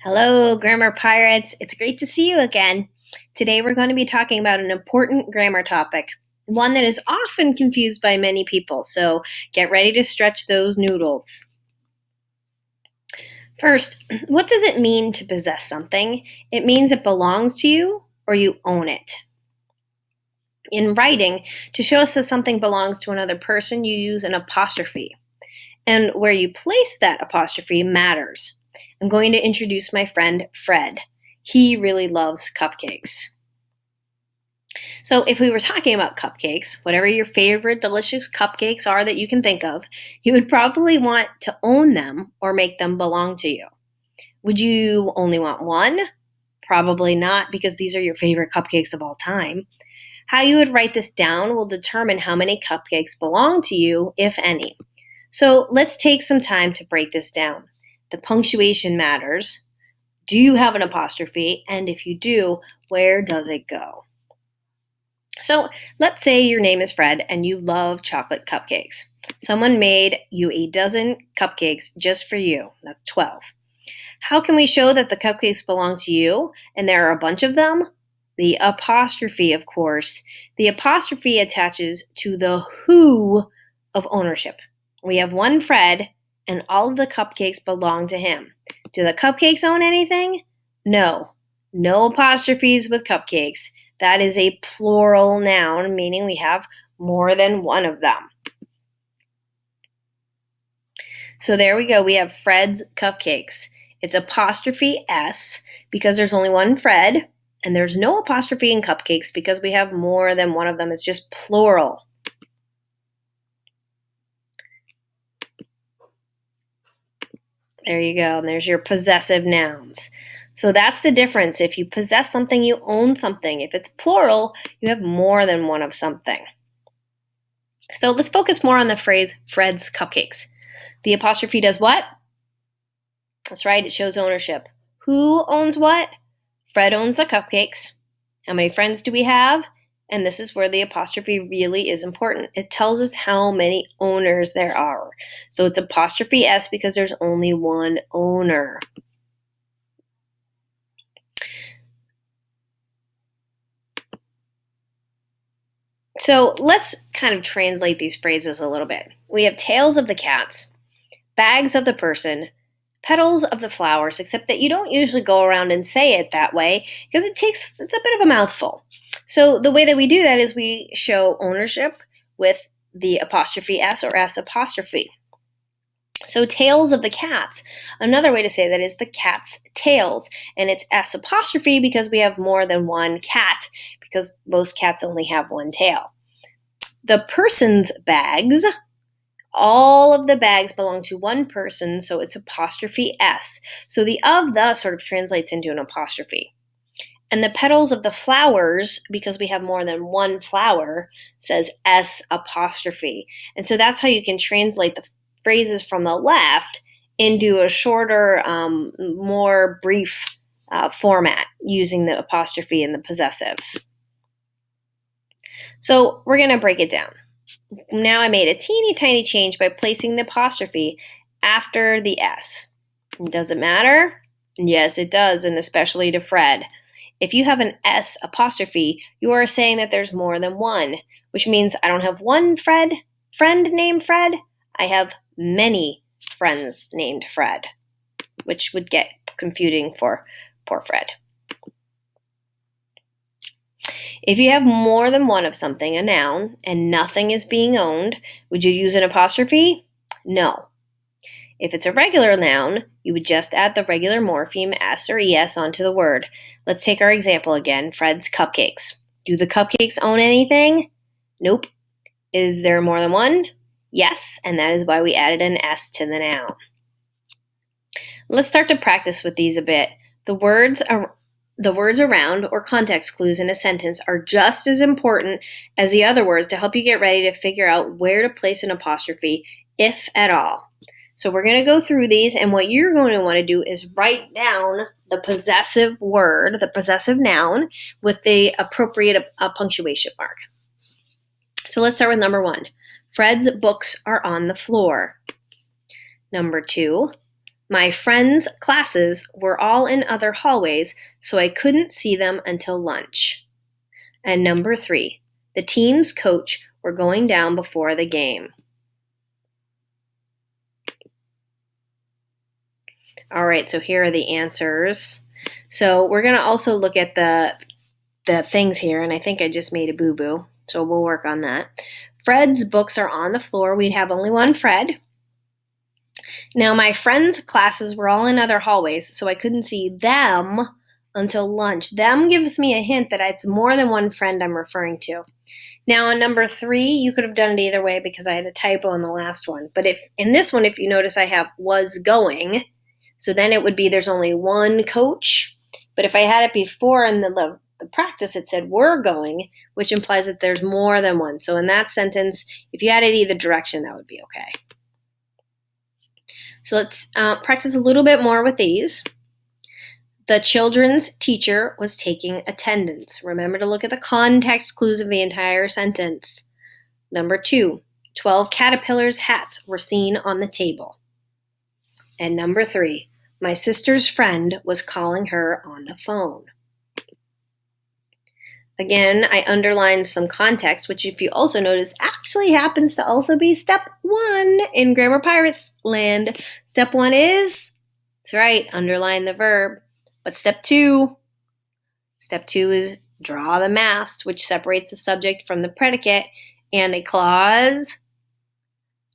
Hello, Grammar Pirates. It's great to see you again. Today we're going to be talking about an important grammar topic, one that is often confused by many people, so get ready to stretch those noodles. First, what does it mean to possess something? It means it belongs to you or you own it. In writing, to show us that something belongs to another person, you use an apostrophe. And where you place that apostrophe matters. I'm going to introduce my friend Fred. He really loves cupcakes. So if we were talking about cupcakes, whatever your favorite delicious cupcakes are that you can think of, you would probably want to own them or make them belong to you. Would you only want one? Probably not, because these are your favorite cupcakes of all time. How you would write this down will determine how many cupcakes belong to you, if any. So let's take some time to break this down. The punctuation matters. Do you have an apostrophe? And if you do, where does it go? So let's say your name is Fred and you love chocolate cupcakes. Someone made you a dozen cupcakes just for you. That's 12. How can we show that the cupcakes belong to you and there are a bunch of them? The apostrophe, of course. The apostrophe attaches to the who of ownership. We have one Fred, and all of the cupcakes belong to him. Do the cupcakes own anything? No. No apostrophes with cupcakes. That is a plural noun, meaning we have more than one of them. So there we go. We have Fred's cupcakes. It's apostrophe S because there's only one Fred, and there's no apostrophe in cupcakes because we have more than one of them. It's just plural. There you go. And there's your possessive nouns. So that's the difference. If you possess something, you own something. If it's plural, you have more than one of something. So let's focus more on the phrase Fred's cupcakes. The apostrophe does what? That's right, it shows ownership. Who owns what? Fred owns the cupcakes. How many friends do we have? And this is where the apostrophe really is important. It tells us how many owners there are. So it's apostrophe S because there's only one owner. So let's kind of translate these phrases a little bit. We have tails of the cats, bags of the person, petals of the flowers, except that you don't usually go around and say it that way because it's a bit of a mouthful. So the way that we do that is we show ownership with the apostrophe S or S apostrophe. So tails of the cats. Another way to say that is the cat's tails. And it's S apostrophe because we have more than one cat, because most cats only have one tail. The person's bags. All of the bags belong to one person, so it's apostrophe S. So the of the sort of translates into an apostrophe. And the petals of the flowers, because we have more than one flower, says S apostrophe. And so that's how you can translate the phrases from the left into a shorter, more brief format using the apostrophe and the possessives. So we're going to break it down. Now I made a teeny tiny change by placing the apostrophe after the S. Does it matter? Yes, it does, and especially to Fred. If you have an S apostrophe, you are saying that there's more than one, which means I don't have one friend named Fred. I have many friends named Fred, which would get confusing for poor Fred. If you have more than one of something, a noun, and nothing is being owned, would you use an apostrophe? No. If it's a regular noun, you would just add the regular morpheme S or ES onto the word. Let's take our example again, Fred's cupcakes. Do the cupcakes own anything? Nope. Is there more than one? Yes, and that is why we added an S to the noun. Let's start to practice with these a bit. The words around or context clues in a sentence are just as important as the other words to help you get ready to figure out where to place an apostrophe, if at all. So we're going to go through these, and what you're going to want to do is write down the possessive word, the possessive noun, with the appropriate punctuation mark. So let's start with number 1. Fred's books are on the floor. Number 2. My friends' classes were all in other hallways, so I couldn't see them until lunch. And number 3, the team's coach were going down before the game. All right, so here are the answers. So we're going to also look at the things here, and I think I just made a boo-boo, so we'll work on that. Fred's books are on the floor. We'd have only one Fred. Now, my friends' classes were all in other hallways, so I couldn't see them until lunch. Them gives me a hint that it's more than one friend I'm referring to. Now, on number 3, you could have done it either way because I had a typo in the last one. But if in this one, if you notice, I have was going, so then it would be there's only one coach. But if I had it before in the practice, it said we're going, which implies that there's more than one. So in that sentence, if you had it either direction, that would be okay. So let's practice a little bit more with these. The children's teacher was taking attendance. Remember to look at the context clues of the entire sentence. Number 2, 12 caterpillars' hats were seen on the table. And number 3, my sister's friend was calling her on the phone. Again, I underlined some context, which if you also notice actually happens to also be step 1 in Grammar Pirates land. Step 1 is, that's right, underline the verb. But step 2 is draw the mast, which separates the subject from the predicate, and a clause,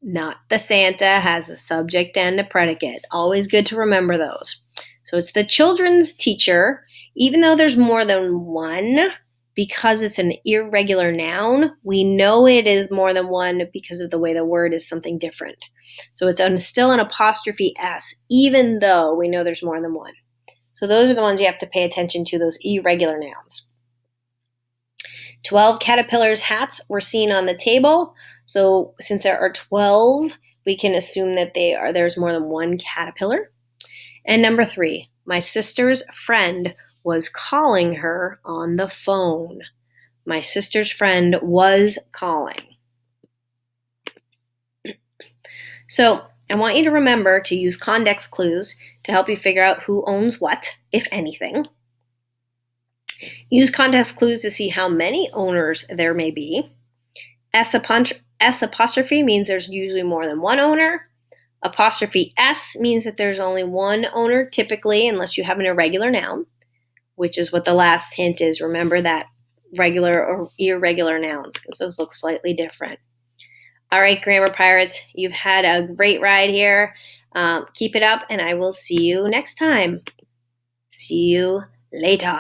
not the Santa, has a subject and a predicate. Always good to remember those. So it's the children's teacher, even though there's more than one, because it's an irregular noun, we know it is more than one because of the way the word is something different. So it's still an apostrophe S, even though we know there's more than one. So those are the ones you have to pay attention to, those irregular nouns. 12 caterpillars' hats were seen on the table. So since there are 12, we can assume that there's more than one caterpillar. And number 3, my sister's friend was calling her on the phone. My sister's friend was calling. So I want you to remember to use context clues to help you figure out who owns what, if anything. Use context clues to see how many owners there may be. S apostrophe means there's usually more than one owner. Apostrophe S means that there's only one owner, typically, unless you have an irregular noun, which is what the last hint is. Remember that regular or irregular nouns, because those look slightly different. All right, Grammar Pirates, you've had a great ride here. Keep it up, and I will see you next time. See you later.